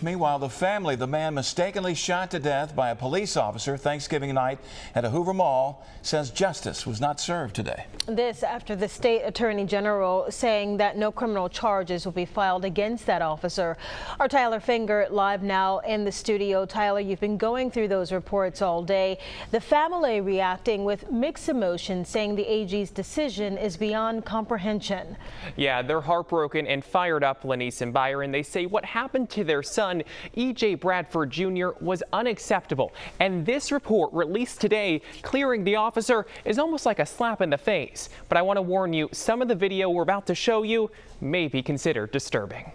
Meanwhile, the man mistakenly shot to death by a police officer Thanksgiving night at a Hoover Mall, says justice was not served today. This after the state attorney general saying that no criminal charges will be filed against that officer. Our Tyler Finger live now in the studio. Tyler, you've been going through those reports all day. The family reacting with mixed emotions, saying the AG's decision is beyond comprehension. Yeah, they're heartbroken and fired up, Lanice and Byron. They say what happened to their son, EJ Bradford Jr., was unacceptable. And this report released today clearing the officer is almost like a slap in the face. But I want to warn you, some of the video we're about to show you may be considered disturbing.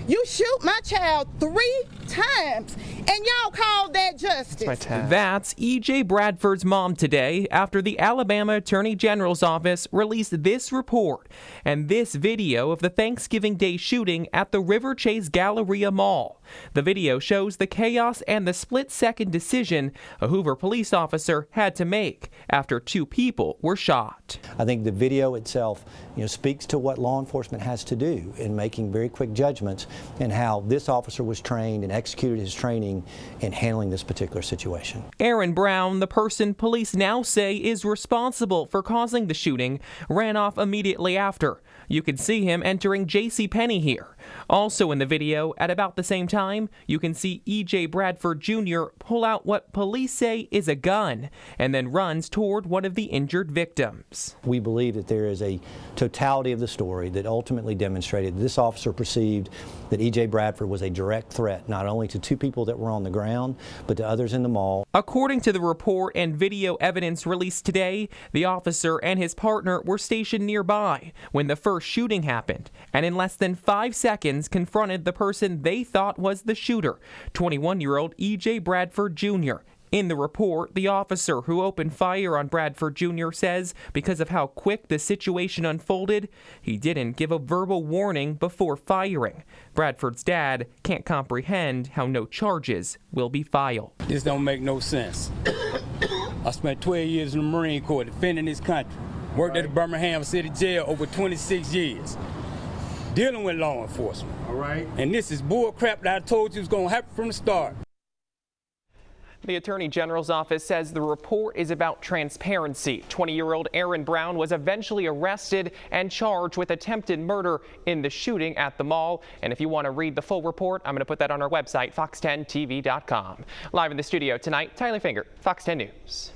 You shoot my child 3 times, and y'all call that justice. That's EJ Bradford's mom today after the Alabama Attorney General's office released this report and this video of the Thanksgiving Day shooting at the Riverchase Galleria Mall. The video shows the chaos and the split-second decision a Hoover police officer had to make after 2 people were shot. I think the video itself, speaks to what law enforcement has to do in making very quick judgments and how this officer was trained and executed his training in handling this particular situation. Aaron Brown, the person police now say is responsible for causing the shooting, ran off immediately after. You can see him entering JCPenney here. Also in the video, at about the same time, you can see EJ Bradford Jr. pull out what police say is a gun and then runs toward one of the injured victims. We believe that there is a totality of the story that ultimately demonstrated this officer perceived that EJ Bradford was a direct threat not only to 2 people that were on the ground, but to others in the mall. According to the report and video evidence released today, the officer and his partner were stationed nearby when the first shooting happened, and in less than 5 seconds confronted the person they thought was the shooter, 21-year-old EJ Bradford Jr. In the report, the officer who opened fire on Bradford Jr. says because of how quick the situation unfolded, he didn't give a verbal warning before firing. Bradford's dad can't comprehend how no charges will be filed. This don't make no sense. I spent 12 years in the Marine Corps defending this country. Worked at the Birmingham City Jail over 26 years. Dealing with law enforcement. All right. And this is bull crap that I told you was going to happen from the start. The Attorney General's office says the report is about transparency. 20-year-old Aaron Brown was eventually arrested and charged with attempted murder in the shooting at the mall. And if you want to read the full report, I'm going to put that on our website, fox10tv.com. Live in the studio tonight, Tyler Finger, Fox 10 News.